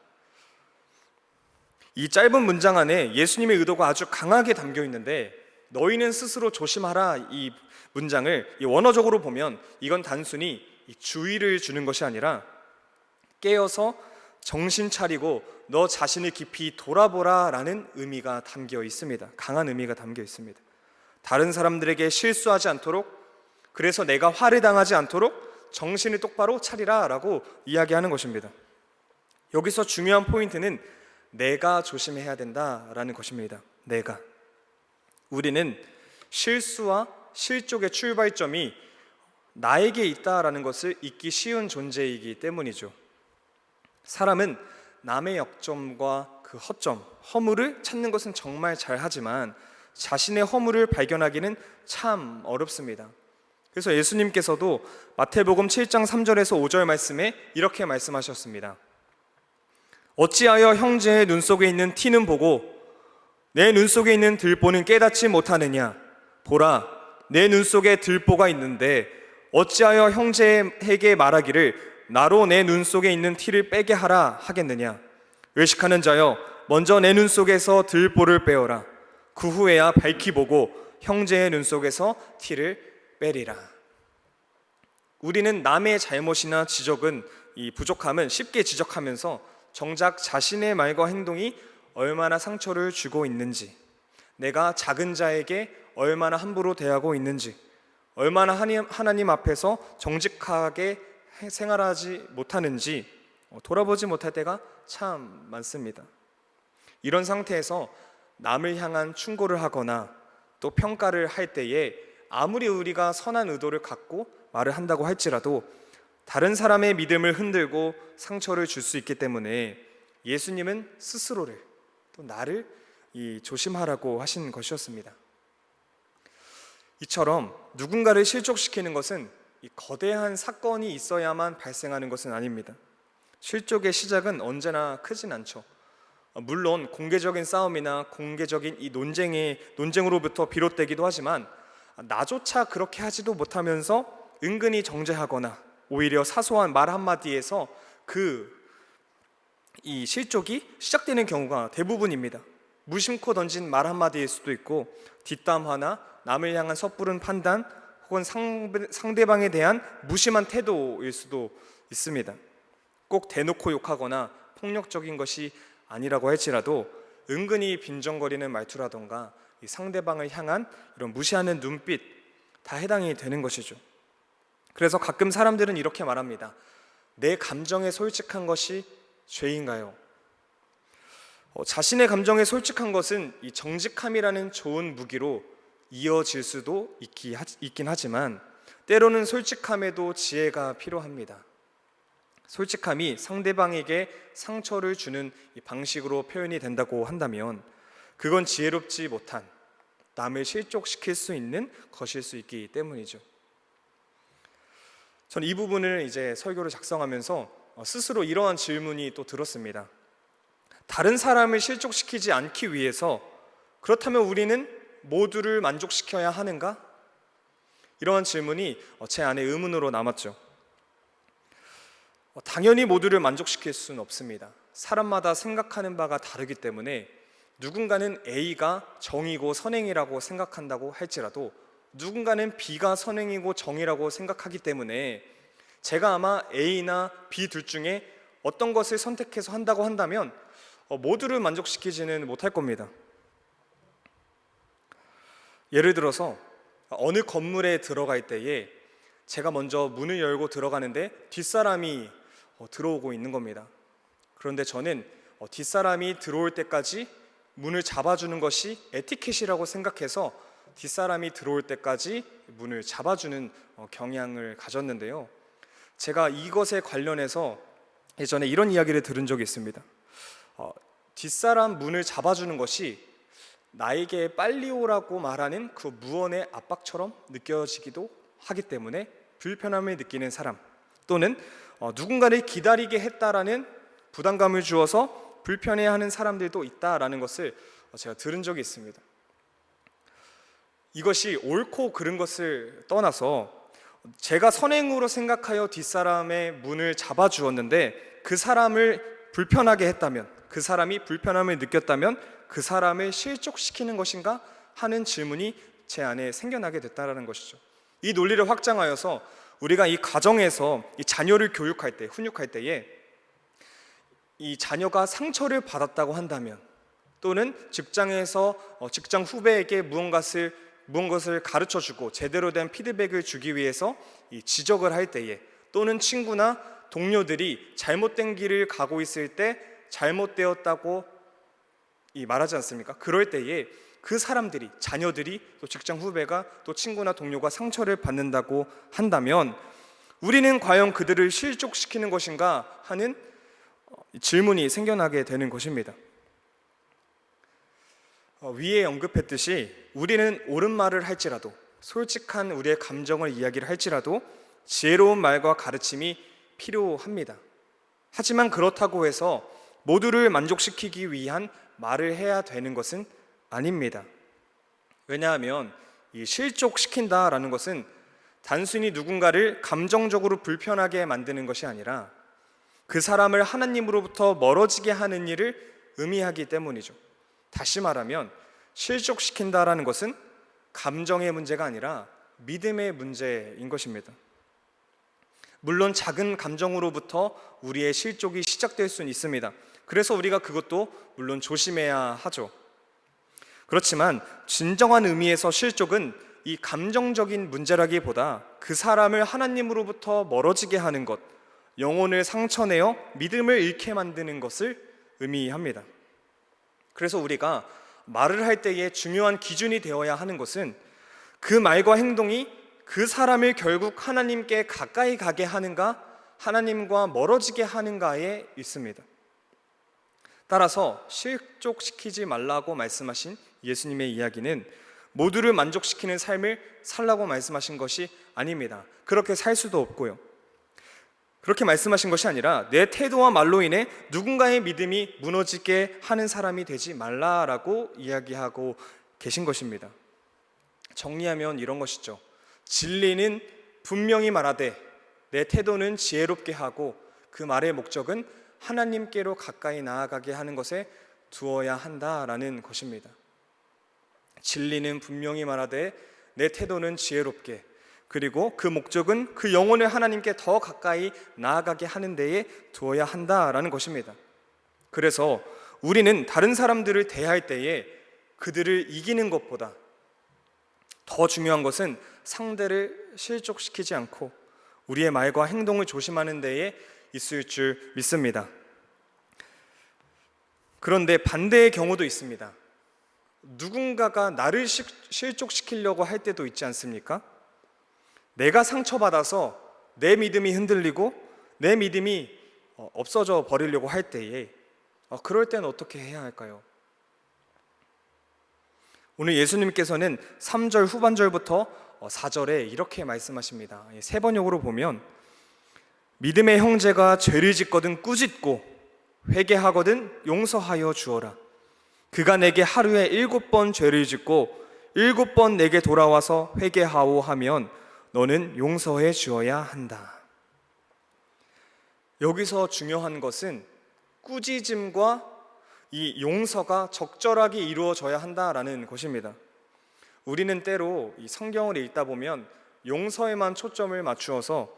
이 짧은 문장 안에 예수님의 의도가 아주 강하게 담겨 있는데, 너희는 스스로 조심하라 이 문장을 원어적으로 보면 이건 단순히 주의를 주는 것이 아니라 깨어서 정신 차리고 너 자신을 깊이 돌아보라 라는 의미가 담겨 있습니다. 강한 의미가 담겨 있습니다. 다른 사람들에게 실수하지 않도록, 그래서 내가 화를 당하지 않도록 정신을 똑바로 차리라 라고 이야기하는 것입니다. 여기서 중요한 포인트는 내가 조심해야 된다라는 것입니다. 내가. 우리는 실수와 실족의 출발점이 나에게 있다라는 것을 잊기 쉬운 존재이기 때문이죠. 사람은 남의 약점과 그 허점, 허물을 찾는 것은 정말 잘하지만 자신의 허물을 발견하기는 참 어렵습니다. 그래서 예수님께서도 마태복음 7장 3절에서 5절 말씀에 이렇게 말씀하셨습니다. 어찌하여 형제의 눈 속에 있는 티는 보고 내 눈 속에 있는 들보는 깨닫지 못하느냐? 보라, 내 눈 속에 들보가 있는데 어찌하여 형제에게 말하기를 나로 내 눈 속에 있는 티를 빼게 하라 하겠느냐? 외식하는 자여, 먼저 내 눈 속에서 들보를 빼어라. 그 후에야 밝히 보고 형제의 눈 속에서 티를 빼리라. 우리는 남의 잘못이나 지적은, 이 부족함은 쉽게 지적하면서 정작 자신의 말과 행동이 얼마나 상처를 주고 있는지, 내가 작은 자에게 얼마나 함부로 대하고 있는지, 얼마나 하나님 앞에서 정직하게 생활하지 못하는지 돌아보지 못할 때가 참 많습니다. 이런 상태에서 남을 향한 충고를 하거나 또 평가를 할 때에 아무리 우리가 선한 의도를 갖고 말을 한다고 할지라도 다른 사람의 믿음을 흔들고 상처를 줄 수 있기 때문에 예수님은 스스로를, 또 나를 조심하라고 하신 것이었습니다. 이처럼 누군가를 실족시키는 것은 이 거대한 사건이 있어야만 발생하는 것은 아닙니다. 실족의 시작은 언제나 크진 않죠. 물론 공개적인 싸움이나 공개적인 이 논쟁으로부터 비롯되기도 하지만, 나조차 그렇게 하지도 못하면서 은근히 정죄하거나 오히려 사소한 말 한마디에서 이 실족이 시작되는 경우가 대부분입니다. 무심코 던진 말 한마디일 수도 있고, 뒷담화나 남을 향한 섣부른 판단, 혹은 상대방에 대한 무심한 태도일 수도 있습니다. 꼭 대놓고 욕하거나 폭력적인 것이 아니라고 할지라도 은근히 빈정거리는 말투라던가 이 상대방을 향한 이런 무시하는 눈빛 다 해당이 되는 것이죠. 그래서 가끔 사람들은 이렇게 말합니다. 내 감정에 솔직한 것이 죄인가요? 자신의 감정에 솔직한 것은 이 정직함이라는 좋은 무기로 이어질 수도 있긴 하지만 때로는 솔직함에도 지혜가 필요합니다. 솔직함이 상대방에게 상처를 주는 이 방식으로 표현이 된다고 한다면 그건 지혜롭지 못한 남을 실족시킬 수 있는 것일 수 있기 때문이죠. 저는 이 부분을 이제 설교를 작성하면서 스스로 이러한 질문이 또 들었습니다. 다른 사람을 실족시키지 않기 위해서 그렇다면 우리는 모두를 만족시켜야 하는가? 이러한 질문이 제 안에 의문으로 남았죠. 당연히 모두를 만족시킬 수는 없습니다. 사람마다 생각하는 바가 다르기 때문에 누군가는 A가 정이고 선행이라고 생각한다고 할지라도 누군가는 B가 선행이고 정이라고 생각하기 때문에 제가 아마 A나 B 둘 중에 어떤 것을 선택해서 한다고 한다면 모두를 만족시키지는 못할 겁니다. 예를 들어서 어느 건물에 들어갈 때에 제가 먼저 문을 열고 들어가는데 뒷사람이 들어오고 있는 겁니다. 그런데 저는 뒷사람이 들어올 때까지 문을 잡아주는 것이 에티켓이라고 생각해서 뒷사람이 들어올 때까지 문을 잡아주는 경향을 가졌는데요. 제가 이것에 관련해서 예전에 이런 이야기를 들은 적이 있습니다. 뒷사람 문을 잡아주는 것이 나에게 빨리 오라고 말하는 그 무언의 압박처럼 느껴지기도 하기 때문에 불편함을 느끼는 사람 또는 누군가를 기다리게 했다라는 부담감을 주어서 불편해하는 사람들도 있다라는 것을 제가 들은 적이 있습니다. 이것이 옳고 그른 것을 떠나서 제가 선행으로 생각하여 뒷사람의 문을 잡아주었는데 그 사람을 불편하게 했다면, 그 사람이 불편함을 느꼈다면 그 사람을 실족시키는 것인가 하는 질문이 제 안에 생겨나게 됐다는 것이죠. 이 논리를 확장하여서 우리가 이 가정에서 이 자녀를 교육할 때, 훈육할 때에 이 자녀가 상처를 받았다고 한다면 또는 직장에서 직장 후배에게 무언가를 가르쳐주고 제대로 된 피드백을 주기 위해서 이 지적을 할 때에 또는 친구나 동료들이 잘못된 길을 가고 있을 때 잘못되었다고 말하지 않습니까? 그럴 때에 그 사람들이, 자녀들이 또 직장 후배가 또 친구나 동료가 상처를 받는다고 한다면 우리는 과연 그들을 실족시키는 것인가 하는 질문이 생겨나게 되는 것입니다. 위에 언급했듯이 우리는 옳은 말을 할지라도 솔직한 우리의 감정을 이야기를 할지라도 지혜로운 말과 가르침이 필요합니다. 하지만 그렇다고 해서 모두를 만족시키기 위한 말을 해야 되는 것은 아닙니다. 왜냐하면 이 실족시킨다라는 것은 단순히 누군가를 감정적으로 불편하게 만드는 것이 아니라 그 사람을 하나님으로부터 멀어지게 하는 일을 의미하기 때문이죠. 다시 말하면 실족시킨다라는 것은 감정의 문제가 아니라 믿음의 문제인 것입니다. 물론 작은 감정으로부터 우리의 실족이 시작될 수는 있습니다. 그래서 우리가 그것도 물론 조심해야 하죠. 그렇지만 진정한 의미에서 실족은 이 감정적인 문제라기보다 그 사람을 하나님으로부터 멀어지게 하는 것, 영혼을 상처내어 믿음을 잃게 만드는 것을 의미합니다. 그래서 우리가 말을 할 때에 중요한 기준이 되어야 하는 것은 그 말과 행동이 그 사람을 결국 하나님께 가까이 가게 하는가, 하나님과 멀어지게 하는가에 있습니다. 따라서 실족시키지 말라고 말씀하신 예수님의 이야기는 모두를 만족시키는 삶을 살라고 말씀하신 것이 아닙니다. 그렇게 살 수도 없고요. 그렇게 말씀하신 것이 아니라 내 태도와 말로 인해 누군가의 믿음이 무너지게 하는 사람이 되지 말라라고 이야기하고 계신 것입니다. 정리하면 이런 것이죠. 진리는 분명히 말하되 내 태도는 지혜롭게 하고 그 말의 목적은 하나님께로 가까이 나아가게 하는 것에 두어야 한다라는 것입니다. 진리는 분명히 말하되 내 태도는 지혜롭게, 그리고 그 목적은 그 영혼을 하나님께 더 가까이 나아가게 하는 데에 두어야 한다라는 것입니다. 그래서 우리는 다른 사람들을 대할 때에 그들을 이기는 것보다 더 중요한 것은 상대를 실족시키지 않고 우리의 말과 행동을 조심하는 데에 있을 줄 믿습니다. 그런데 반대의 경우도 있습니다. 누군가가 나를 실족시키려고 할 때도 있지 않습니까? 내가 상처받아서 내 믿음이 흔들리고 내 믿음이 없어져 버리려고 할 때에 그럴 때는 어떻게 해야 할까요? 오늘 예수님께서는 3절 후반절부터 4절에 이렇게 말씀하십니다. 세 번역으로 보면 믿음의 형제가 죄를 짓거든 꾸짖고 회개하거든 용서하여 주어라. 그가 내게 하루에 7번 죄를 짓고 7번 내게 돌아와서 회개하오 하면 너는 용서해 주어야 한다. 여기서 중요한 것은 꾸짖음과 이 용서가 적절하게 이루어져야 한다라는 것입니다. 우리는 때로 이 성경을 읽다 보면 용서에만 초점을 맞추어서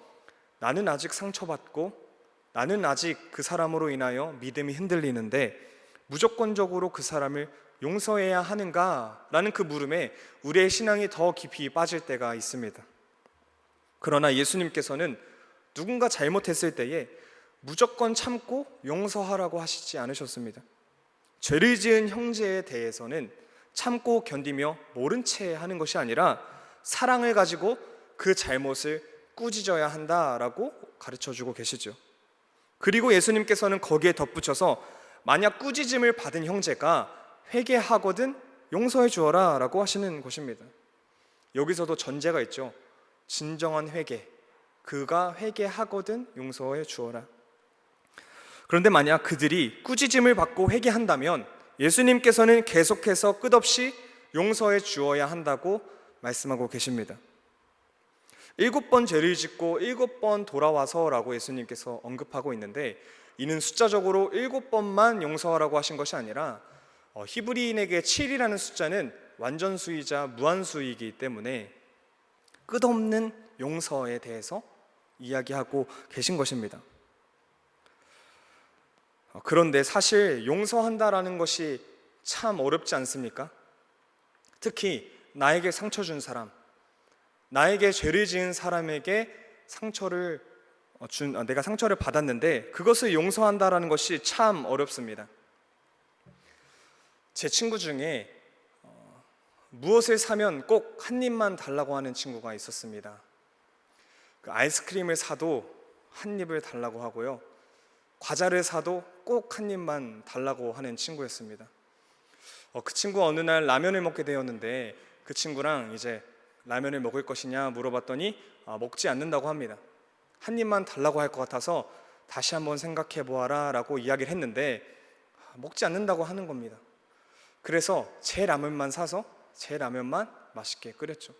나는 아직 상처받고 나는 아직 그 사람으로 인하여 믿음이 흔들리는데 무조건적으로 그 사람을 용서해야 하는가라는 그 물음에 우리의 신앙이 더 깊이 빠질 때가 있습니다. 그러나 예수님께서는 누군가 잘못했을 때에 무조건 참고 용서하라고 하시지 않으셨습니다. 죄를 지은 형제에 대해서는 참고 견디며 모른 채 하는 것이 아니라 사랑을 가지고 그 잘못을 꾸짖어야 한다라고 가르쳐주고 계시죠. 그리고 예수님께서는 거기에 덧붙여서 만약 꾸짖음을 받은 형제가 회개하거든 용서해 주어라 라고 하시는 것입니다. 여기서도 전제가 있죠. 진정한 회개, 그가 회개하거든 용서해 주어라. 그런데 만약 그들이 꾸짖음을 받고 회개한다면 예수님께서는 계속해서 끝없이 용서해 주어야 한다고 말씀하고 계십니다. 7번 죄를 짓고 7번 돌아와서 라고 예수님께서 언급하고 있는데 이는 숫자적으로 7번만 용서하라고 하신 것이 아니라 히브리인에게 7이라는 숫자는 완전수이자 무한수이기 때문에 끝없는 용서에 대해서 이야기하고 계신 것입니다. 그런데 사실 용서한다라는 것이 참 어렵지 않습니까? 특히 나에게 상처 준 사람, 나에게 죄를 지은 사람에게 내가 상처를 받았는데 그것을 용서한다라는 것이 참 어렵습니다. 제 친구 중에 무엇을 사면 꼭 한 입만 달라고 하는 친구가 있었습니다. 그 아이스크림을 사도 한 입을 달라고 하고요, 과자를 사도 꼭 한 입만 달라고 하는 친구였습니다. 그 친구가 어느 날 라면을 먹게 되었는데 그 친구랑 이제 라면을 먹을 것이냐 물어봤더니 먹지 않는다고 합니다. 한 입만 달라고 할 것 같아서 다시 한번 생각해 보아라 라고 이야기를 했는데 먹지 않는다고 하는 겁니다. 그래서 제 라면만 사서 제 라면만 맛있게 끓였죠.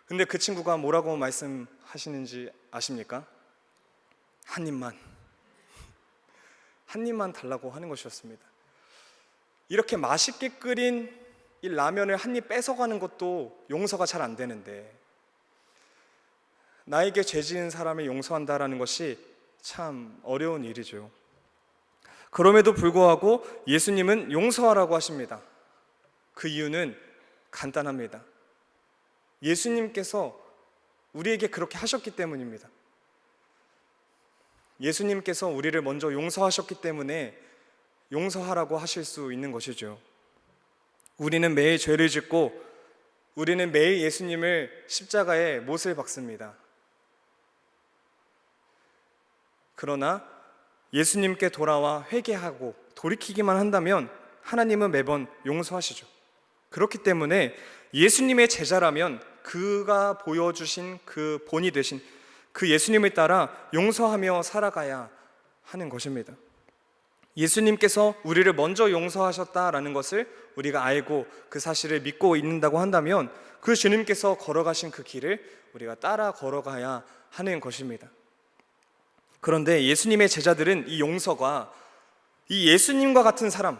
근데 그 친구가 뭐라고 말씀하시는지 아십니까? 한 입만 달라고 하는 것이었습니다. 이렇게 맛있게 끓인 이 라면을 한 입 뺏어가는 것도 용서가 잘 안 되는데 나에게 죄 지은 사람을 용서한다라는 것이 참 어려운 일이죠. 그럼에도 불구하고 예수님은 용서하라고 하십니다. 그 이유는 간단합니다. 예수님께서 우리에게 그렇게 하셨기 때문입니다. 예수님께서 우리를 먼저 용서하셨기 때문에 용서하라고 하실 수 있는 것이죠. 우리는 매일 죄를 짓고 우리는 매일 예수님을 십자가에 못을 박습니다. 그러나 예수님께 돌아와 회개하고 돌이키기만 한다면 하나님은 매번 용서하시죠. 그렇기 때문에 예수님의 제자라면 그가 보여주신 그 본이 되신 그 예수님을 따라 용서하며 살아가야 하는 것입니다. 예수님께서 우리를 먼저 용서하셨다라는 것을 우리가 알고 그 사실을 믿고 있는다고 한다면 그 주님께서 걸어가신 그 길을 우리가 따라 걸어가야 하는 것입니다. 그런데 예수님의 제자들은 이 용서가 이 예수님과 같은 사람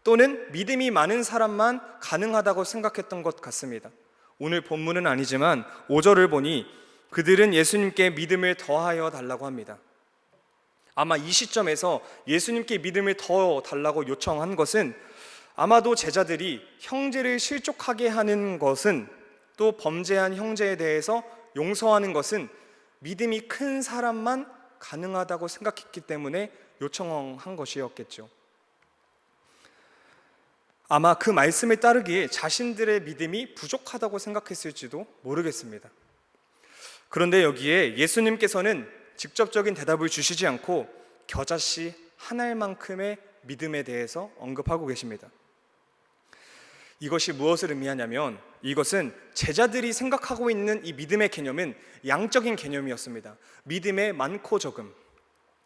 또는 믿음이 많은 사람만 가능하다고 생각했던 것 같습니다. 오늘 본문은 아니지만 5절을 보니 그들은 예수님께 믿음을 더하여 달라고 합니다. 아마 이 시점에서 예수님께 믿음을 더 달라고 요청한 것은 아마도 제자들이 형제를 실족하게 하는 것은, 또 범죄한 형제에 대해서 용서하는 것은 믿음이 큰 사람만 가능하다고 생각했기 때문에 요청한 것이었겠죠. 아마 그 말씀에 따르기에 자신들의 믿음이 부족하다고 생각했을지도 모르겠습니다. 그런데 여기에 예수님께서는 직접적인 대답을 주시지 않고 겨자씨 한 알만큼의 믿음에 대해서 언급하고 계십니다. 이것이 무엇을 의미하냐면, 이것은 제자들이 생각하고 있는 이 믿음의 개념은 양적인 개념이었습니다. 믿음의 많고 적음.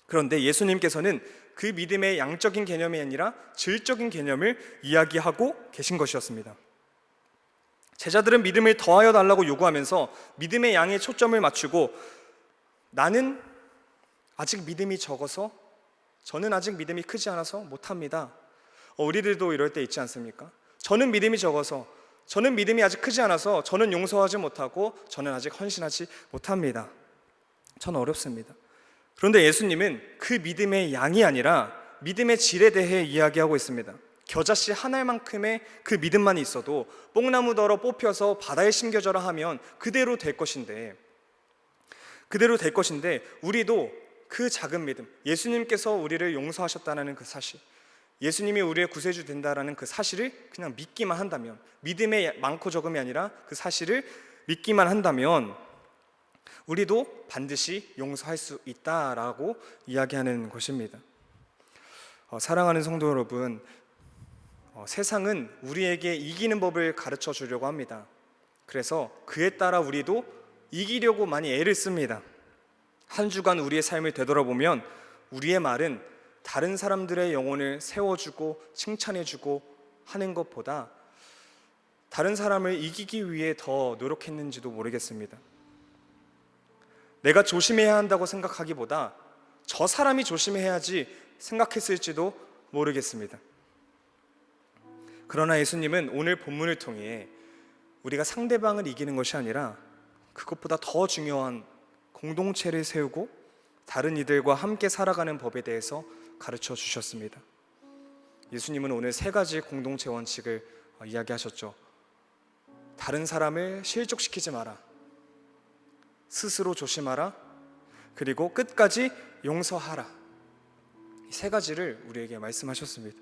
그런데 예수님께서는 그 믿음의 양적인 개념이 아니라 질적인 개념을 이야기하고 계신 것이었습니다. 제자들은 믿음을 더하여 달라고 요구하면서 믿음의 양에 초점을 맞추고, 나는 아직 믿음이 적어서, 저는 아직 믿음이 크지 않아서 못합니다. 우리들도 이럴 때 있지 않습니까? 저는 믿음이 적어서, 저는 믿음이 아직 크지 않아서, 저는 용서하지 못하고, 저는 아직 헌신하지 못합니다. 저는 어렵습니다. 그런데 예수님은 그 믿음의 양이 아니라 믿음의 질에 대해 이야기하고 있습니다. 겨자씨 한 알만큼의 그 믿음만 있어도 뽕나무더러 뽑혀서 바다에 심겨져라 하면 그대로 될 것인데, 우리도 그 작은 믿음, 예수님께서 우리를 용서하셨다는 그 사실, 예수님이 우리의 구세주 된다라는 그 사실을 그냥 믿기만 한다면, 믿음의 많고 적음이 아니라 그 사실을 믿기만 한다면 우리도 반드시 용서할 수 있다라고 이야기하는 것입니다. 사랑하는 성도 여러분, 세상은 우리에게 이기는 법을 가르쳐 주려고 합니다. 그래서 그에 따라 우리도 이기려고 많이 애를 씁니다. 한 주간 우리의 삶을 되돌아보면 우리의 말은 다른 사람들의 영혼을 세워주고 칭찬해주고 하는 것보다 다른 사람을 이기기 위해 더 노력했는지도 모르겠습니다. 내가 조심해야 한다고 생각하기보다 저 사람이 조심해야지 생각했을지도 모르겠습니다. 그러나 예수님은 오늘 본문을 통해 우리가 상대방을 이기는 것이 아니라 그것보다 더 중요한 공동체를 세우고 다른 이들과 함께 살아가는 법에 대해서 가르쳐 주셨습니다. 예수님은 오늘 3가지 공동체 원칙을 이야기하셨죠. 다른 사람을 실족시키지 마라, 스스로 조심하라, 그리고 끝까지 용서하라. 이 3가지를 우리에게 말씀하셨습니다.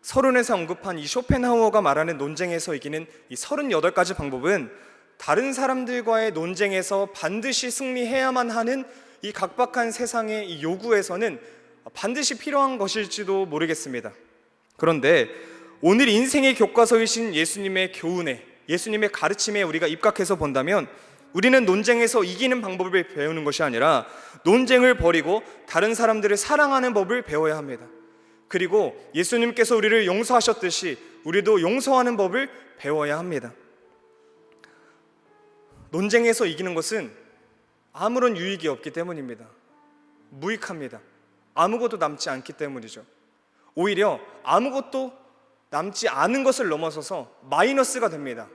서론에서 언급한 이 쇼펜하우어가 말하는 논쟁에서 이기는 이 38가지 방법은 다른 사람들과의 논쟁에서 반드시 승리해야만 하는 이 각박한 세상의 이 요구에서는 반드시 필요한 것일지도 모르겠습니다. 그런데 오늘 인생의 교과서이신 예수님의 교훈에, 예수님의 가르침에 우리가 입각해서 본다면 우리는 논쟁에서 이기는 방법을 배우는 것이 아니라 논쟁을 버리고 다른 사람들을 사랑하는 법을 배워야 합니다. 그리고 예수님께서 우리를 용서하셨듯이 우리도 용서하는 법을 배워야 합니다. 논쟁에서 이기는 것은 아무런 유익이 없기 때문입니다. 무익합니다. 아무것도 남지 않기 때문이죠. 오히려 아무것도 남지 않은 것을 넘어서서 마이너스가 됩니다.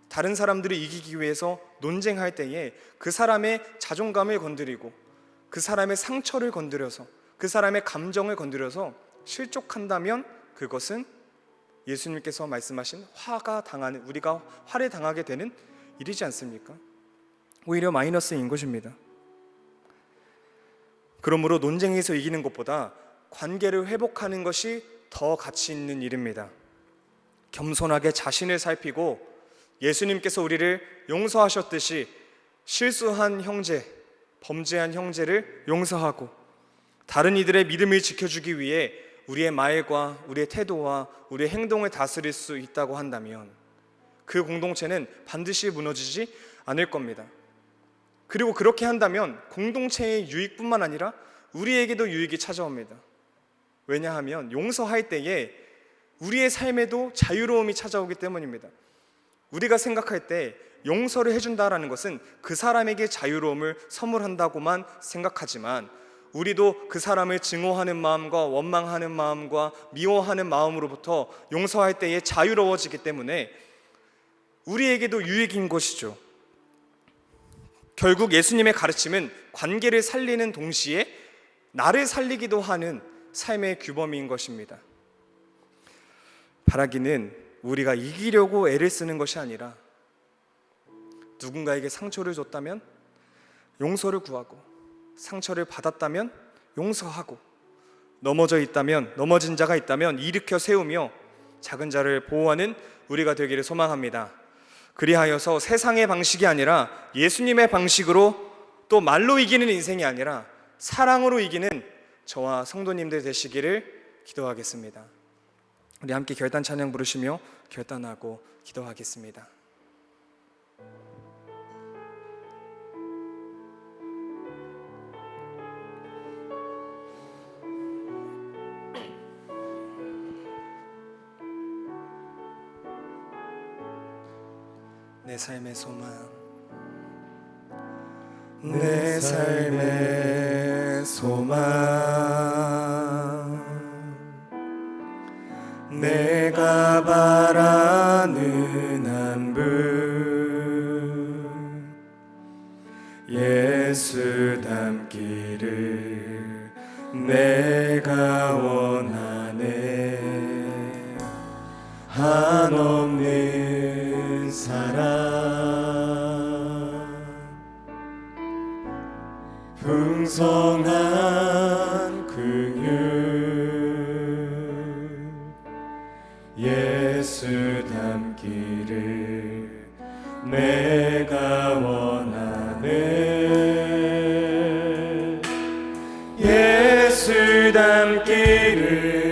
다른 사람들을 이기기 위해서 논쟁할 때에 그 사람의 자존감을 건드리고 그 사람의 상처를 건드려서 그 사람의 감정을 건드려서 실족한다면 그것은 예수님께서 말씀하신 우리가 화를 당하게 되는 일이지 않습니까? 오히려 마이너스인 것입니다. 그러므로 논쟁에서 이기는 것보다 관계를 회복하는 것이 더 가치 있는 일입니다. 겸손하게 자신을 살피고 예수님께서 우리를 용서하셨듯이 실수한 형제, 범죄한 형제를 용서하고 다른 이들의 믿음을 지켜주기 위해 우리의 말과 우리의 태도와 우리의 행동을 다스릴 수 있다고 한다면 그 공동체는 반드시 무너지지 않을 겁니다. 그리고 그렇게 한다면 공동체의 유익뿐만 아니라 우리에게도 유익이 찾아옵니다. 왜냐하면 용서할 때에 우리의 삶에도 자유로움이 찾아오기 때문입니다. 우리가 생각할 때 용서를 해준다라는 것은 그 사람에게 자유로움을 선물한다고만 생각하지만 우리도 그 사람을 증오하는 마음과 원망하는 마음과 미워하는 마음으로부터 용서할 때에 자유로워지기 때문에 우리에게도 유익인 것이죠. 결국 예수님의 가르침은 관계를 살리는 동시에 나를 살리기도 하는 삶의 규범인 것입니다. 바라기는 우리가 이기려고 애를 쓰는 것이 아니라 누군가에게 상처를 줬다면 용서를 구하고, 상처를 받았다면 용서하고, 넘어져 있다면, 넘어진 자가 있다면 일으켜 세우며 작은 자를 보호하는 우리가 되기를 소망합니다. 그리하여서 세상의 방식이 아니라 예수님의 방식으로, 또 말로 이기는 인생이 아니라 사랑으로 이기는 저와 성도님들 되시기를 기도하겠습니다. 우리 함께 결단 찬양 부르시며 결단하고 기도하겠습니다. 내 삶의 소망, 내 삶의 소망, 내가 바라는 한 분, 예수 닮기를 내가 원하네. 한없는 사랑, 풍성한 긍휼, 예수 닮기를 내가 원하네. 예수 닮기를,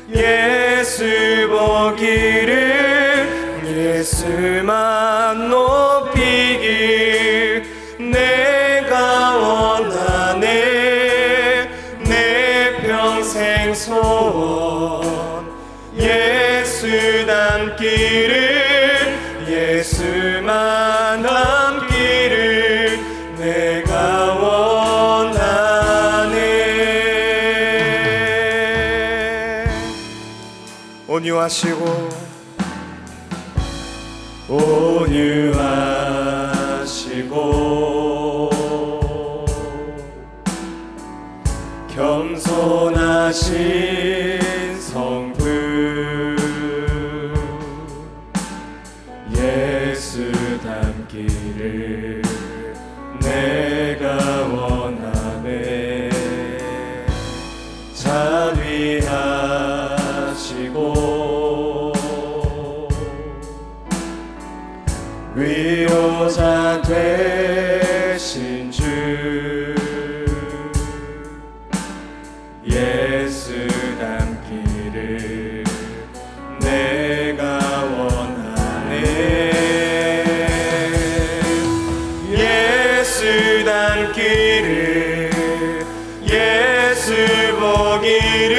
예수 보기를, 예수만 높이길 내가 원하네. 내 평생 소원, 예수 닮기를, 예수만 닮기를 내가 원하네. 온유하시고 겸손하신 성부, 예수 닮기를 내가 원하네. 자비하시고 위로자 되신 주, 예수 닮기를 내가 원하네. 예수 닮기를, 예수 보기를,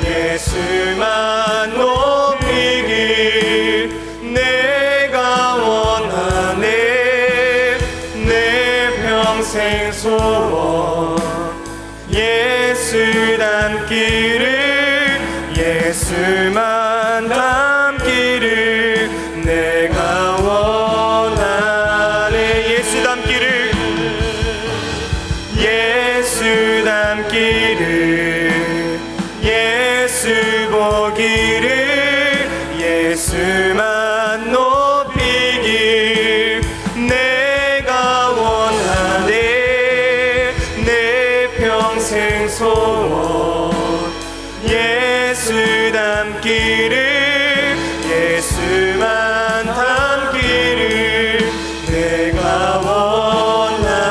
예수만 높이길 내가 원하네. 내 평생 소원, 예수 닮기를, 예수만 닮기를 내가 원하네. 예수 닮기를, 예수 닮기를, 예수 보기를, 예수만 높이길 내가 원하네. 내 평생 소원, 예수 닮기를, 예수만 닮기를 내가 원하네.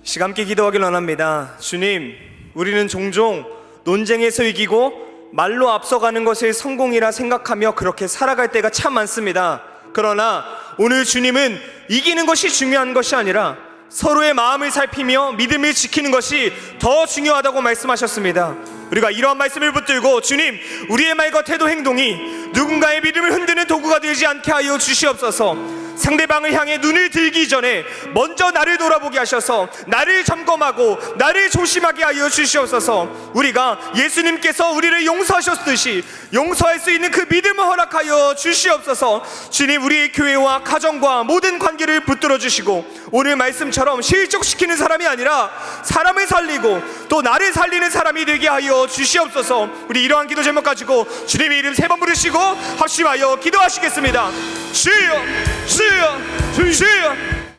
시간 함께 기도하길 원합니다. 주님, 우리는 종종 논쟁에서 이기고 말로 앞서가는 것을 성공이라 생각하며 그렇게 살아갈 때가 참 많습니다. 그러나 오늘 주님은 이기는 것이 중요한 것이 아니라 서로의 마음을 살피며 믿음을 지키는 것이 더 중요하다고 말씀하셨습니다. 우리가 이러한 말씀을 붙들고 주님, 우리의 말과 태도 행동이 누군가의 믿음을 흔드는 도구가 되지 않게 하여 주시옵소서. 상대방을 향해 눈을 들기 전에 먼저 나를 돌아보게 하셔서 나를 점검하고 나를 조심하게 하여 주시옵소서. 우리가 예수님께서 우리를 용서하셨듯이 용서할 수 있는 그 믿음을 허락하여 주시옵소서. 주님, 우리의 교회와 가정과 모든 관계를 붙들어 주시고 오늘 말씀처럼 실족시키는 사람이 아니라 사람을 살리고 또 나를 살리는 사람이 되게 하여 주시옵소서. 우리 이러한 기도 제목 가지고 주님의 이름 3번 부르시고 합심하여 기도하시겠습니다. 주여, 주여, 주여.